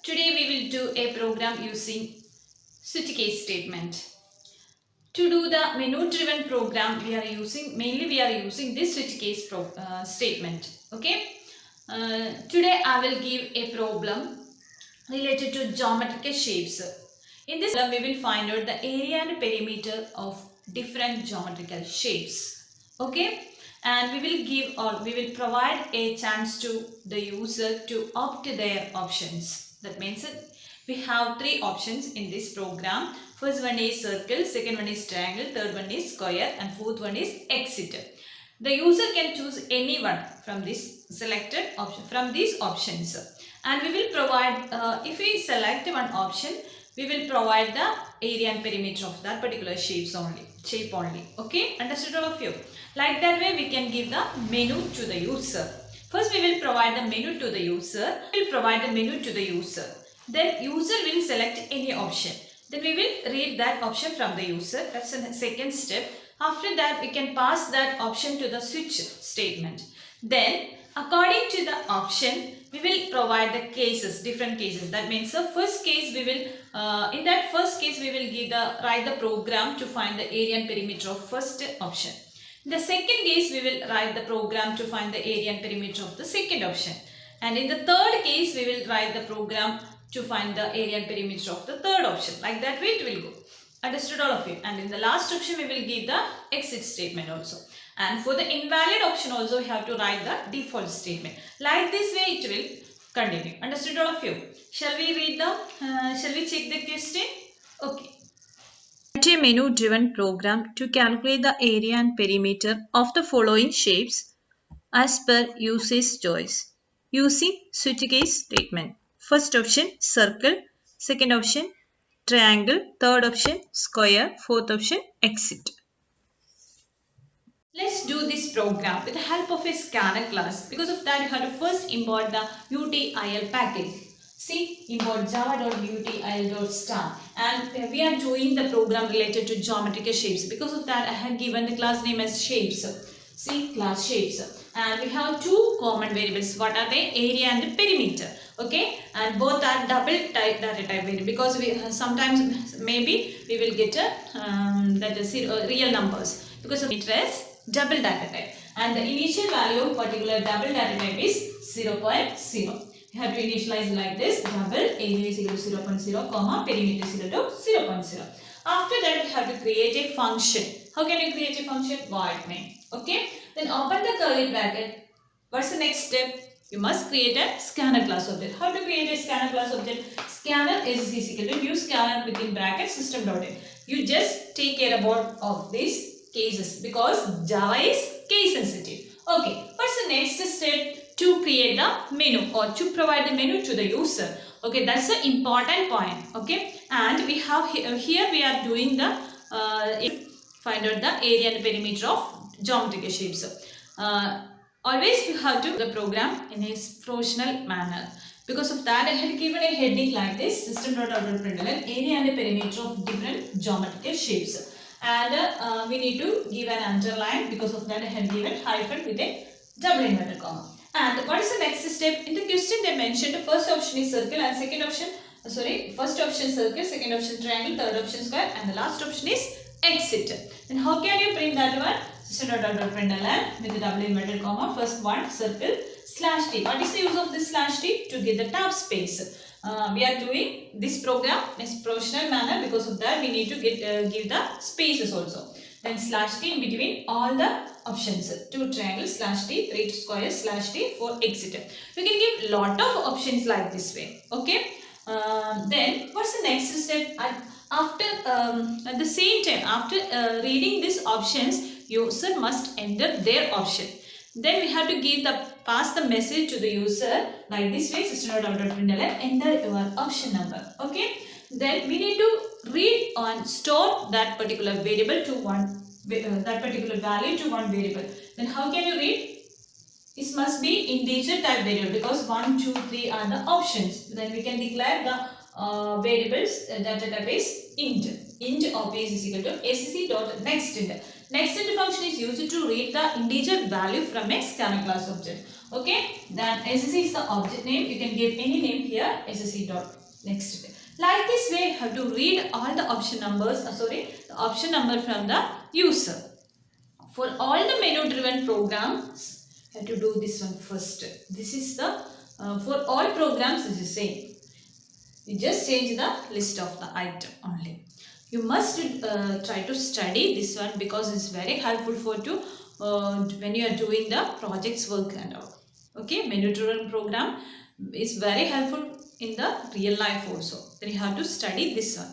Today we will do a program using switch case statement. To do the menu driven program we are using this switch case statement. Okay. Today I will give a problem related to geometrical shapes. In this problem we will find out the area and perimeter of different geometrical shapes. Okay. And we will provide a chance to the user to opt their options. That means we have three options in this program. First one is circle, second one is triangle, third one is square, and fourth one is exit. The user can choose any one from this selected option from these options, and we will provide if we select one option, we will provide the area and perimeter of that particular shape only. Okay, understood all of you? Like that way we can give the menu to the user. First we will provide the menu to the user. We will provide the menu to the user. Then user will select any option. Then we will read that option from the user. That's the second step. After that we can pass that option to the switch statement. Then according to the option we will provide the cases, different cases. That means the first case we will in that first case we will write the program to find the area and perimeter of first option. In the second case we will write the program to find the area and perimeter of the second option. And in the third case we will write the program to find the area and perimeter of the third option. Like that way it will go. Understood all of you? And in the last option we will give the exit statement also. And for the invalid option also we have to write the default statement. Like this way it will continue. Understood all of you? Shall we check the question? Okay. Write a menu driven program to calculate the area and perimeter of the following shapes as per user's choice using switch case statement. First option circle, second option triangle, third option square, fourth option exit. Let's do this program with the help of a scanner class. Because of that you have to first import the util package. See, import java.util.star, and we are doing the program related to geometrical shapes. Because of that I have given the class name as shapes. See, class shapes. And we have two common variables. What are they? Area and perimeter. Okay, and both are double type data type variable, because we sometimes maybe we will get that is real numbers, because of it is double data type, and the initial value of particular double data type is 0.0. You have to initialize like this: double area is equal to 0.0 comma perimeter is equal to 0.0. After that you have to create a function. How can you create a function? Void main. Okay, then open the curly bracket. What's the next step? You must create a scanner class object. How to create a scanner class object? Scanner is equal to new scanner within bracket system.in. You just take care about of these cases, because Java is case sensitive. Okay, what's the next step? To create the menu or to provide the menu to the user. Okay, that's the important point. Okay, and we have here we are doing the find out the area and perimeter of geometrical shapes. Always you have to do the program in a professional manner. Because of that I had given a heading like this: system.out.println area and perimeter of different geometrical shapes. And we need to give an underline. Because of that I had given hyphen with a double inverted comma. And what is the next step? In the question they mentioned the first option is circle and second option, first option circle, second option triangle, third option square, and the last option is exit. Then how can you print that one? System.out.println with the double inverted comma, first one circle slash t. What is the use of this slash t? To get the tab space. We are doing this program in a professional manner. Because of that we need to give the spaces also. Then slash t in between all the options: 2 triangle slash t, 3 square slash t, 4 exit. You can give lot of options like this way. Okay. Then what's the next step? After at the same time, after reading these options, user must enter their option. Then we have to pass the message to the user like this way: system.out.println enter your option number. Okay. Then we need to read and store that particular variable to one that particular value to one variable. Then how can you read? It must be integer type variable, because 1, 2, 3 are the options. Then we can declare the variables data type is int. Int of base is equal to acc.nextInt. NextInt function is used to read the integer value from a scanner class object. Okay, then SSC is the object name. You can give any name here. SSC dot next. Like this way, you have to read all the option numbers. The option number from the user. For all the menu-driven programs, you have to do this one first. This is the for all programs. This is same. You just change the list of the item only. You must try to study this one because it's very helpful for you when you are doing the projects work and all. Okay, menu-driven program is very helpful in the real life also. Then you have to study this one.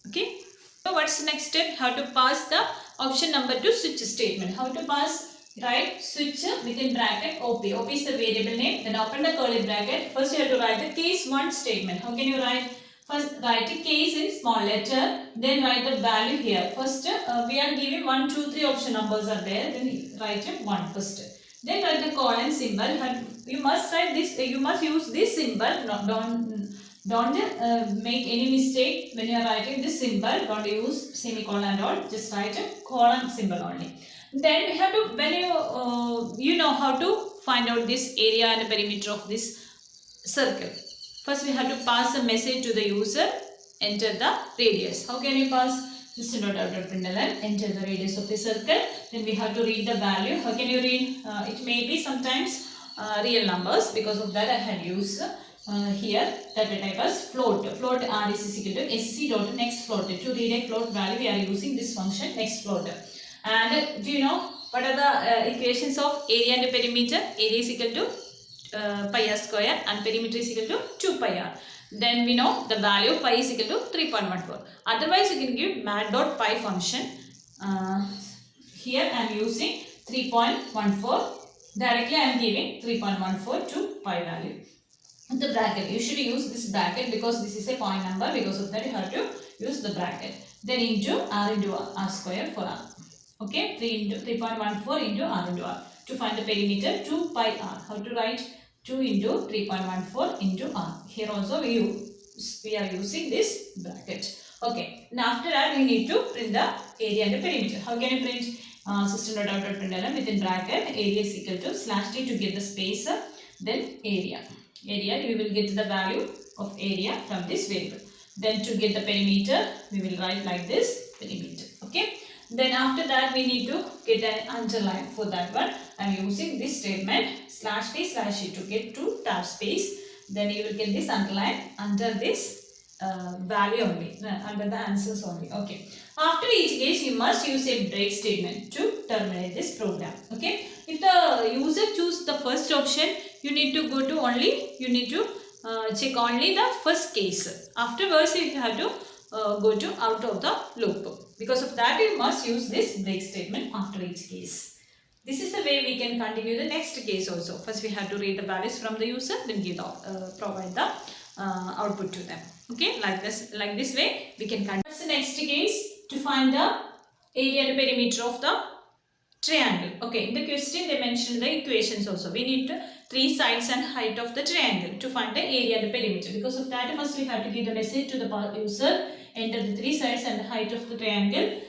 Okay. So what's the next step? How to pass the option number to switch statement. How to pass? Write switch within bracket OP. OP is the variable name. Then open the curly bracket. First you have to write the case 1 statement. How can you write? First write a case in small letter. Then write the value here. First we are giving 1, 2, 3 option numbers are there. Then write 1 first. Then write the colon symbol. You must write this. You must use this symbol. Don't make any mistake when you are writing this symbol. Don't use semicolon and all. Just write a colon symbol only. Then we have to, when you know how to find out this area and the perimeter of this circle. First we have to pass a message to the user. Enter the radius. How can you pass? Just note out of println. Enter the radius of the circle. Then we have to read the value. How can you read? It may be sometimes real numbers. Because of that I had used here data type as float. Float R is equal to SC dot next float. To read a float value we are using this function next float. And do you know what are the equations of area and perimeter? Area is equal to pi r square and perimeter is equal to 2 pi r. Then we know the value of pi is equal to 3.14. Otherwise you can give mat.pi function. Here I am using 3.14. Directly I am giving 3.14 to pi value. The bracket, you should use this bracket because this is a point number. Because of that you have to use the bracket. Then into r square for r. Okay, 3.14 into r into r. To find the perimeter 2 pi r. How to write? 2 into 3.14 into r. Here also we are using this bracket. Okay, now after that we need to print the area and the perimeter. How can you print? System.out.println within bracket area is equal to /t to get the space, then area. Area you will get the value of area from this variable. Then to get the perimeter we will write like this perimeter. Okay. Then after that we need to get an underline. For that one I am using this statement /t/e to get to tab space. Then you will get this underline under this value only, under the answers only. Okay. After each case you must use a break statement to terminate this program. Okay. If the user choose the first option, you need to go to check only the first case. Afterwards you have to go to out of the loop. Because of that you must use this break statement after each case. This is the way we can continue the next case also. First we have to read the values from the user, then provide the output to them. Okay, like this way we can continue. What's the next case? To find the area and perimeter of the triangle. Okay, in the question they mentioned the equations also. We need 3 sides and height of the triangle to find the area and the perimeter. Because of that first we have to give the message to the user. Enter the 3 sides and the height of the triangle.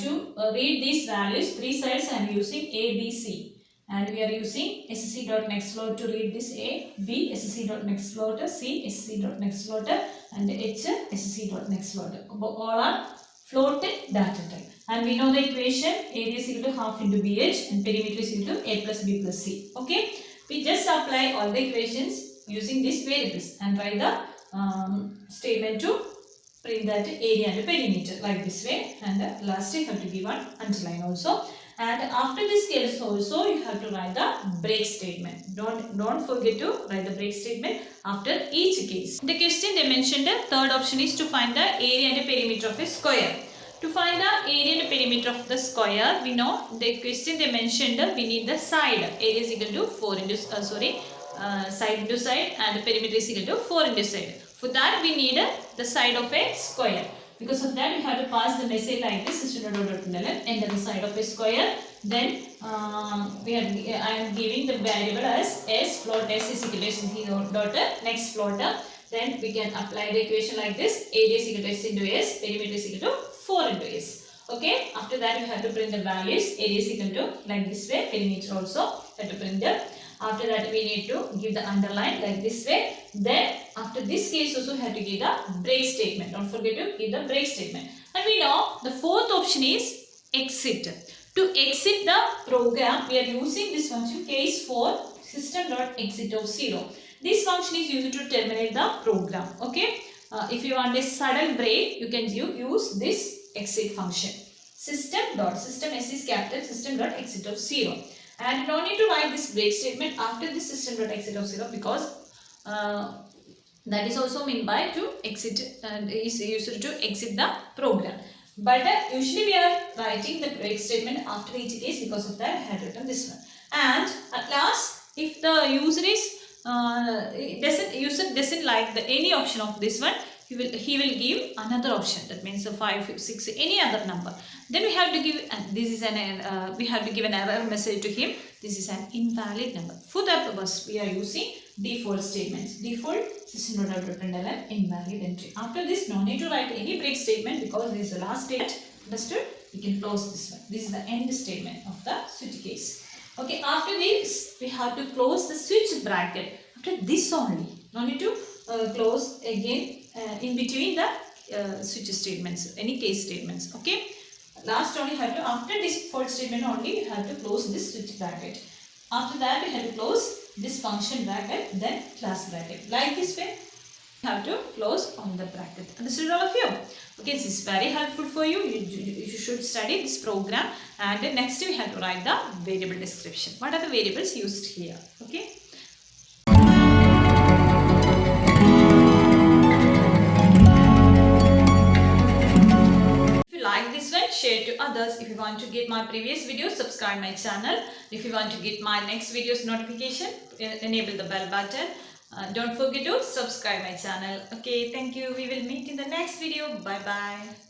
To read these values, 3 sides I am using A, B, C. And we are using SSC.nextFloat to read this A, B, SSC.nextFloat, C, SSC.nextFloat, and H, SSC.nextFloat. All are floated data type. And we know the equation area is equal to half into BH and perimeter is equal to A plus B plus C. Okay. We just apply all the equations using these variables and write the statement to print that area and perimeter like this way. And last you have to give one underline also. And after this case also you have to write the break statement. Don't forget to write the break statement after each case. In the question they mentioned the third option is to find the area and the perimeter of a square. To find the area and the perimeter of the square, we know the question they mentioned we need the side. Area is equal to 4 into side into side, and the perimeter is equal to 4 into side. For that we need the side of a square. Because of that we have to pass the message like this. Enter the side of a square. Then I am giving the variable as s float s is equal to s dot next float. Then we can apply the equation like this. Area is equal to s into s, perimeter is equal to 4 into s. Okay. After that we have to print the values. Area is equal to like this way. Perimeter also have to print the After that we need to give the underline like this way. Then after this case also we have to give the break statement. Don't forget to give the break statement. And we know the fourth option is exit. To exit the program, we are using this function case for system.exit of 0. This function is used to terminate the program. Okay. If you want a sudden break, you can use this exit function. System S is capital, system.exit of 0. And no need to write this break statement after this system.exit of 0 because that is also meant by to exit and is used to exit the program. But usually we are writing the break statement after each case, because of that I had written this one. And at last, if the user doesn't like any option of this one, he will give another option. That means 5, 6, any other number. Then we have to give we have to give an error message to him. This is an invalid number. For that purpose, we are using default statements. Default system.out.println invalid entry. After this, no need to write any break statement because this is the last statement. Understood? We can close this one. This is the end statement of the switch case. Okay, after this, we have to close the switch bracket. After this only, no need to close again in between the switch statements, any case statements. Okay, last only have to, after this default statement only, we have to close this switch bracket. After that, we have to close this function bracket, then class bracket. Like this way, you have to close on the bracket. Understood, all of you? Okay, this is very helpful for you. You should study this program. And then next we have to write the variable description. What are the variables used here? Okay. If you like this one, share to others. If you want to get my previous videos, subscribe my channel. If you want to get my next videos notification, enable the bell button. Don't forget to subscribe my channel. Okay, thank you. We will meet in the next video. Bye bye.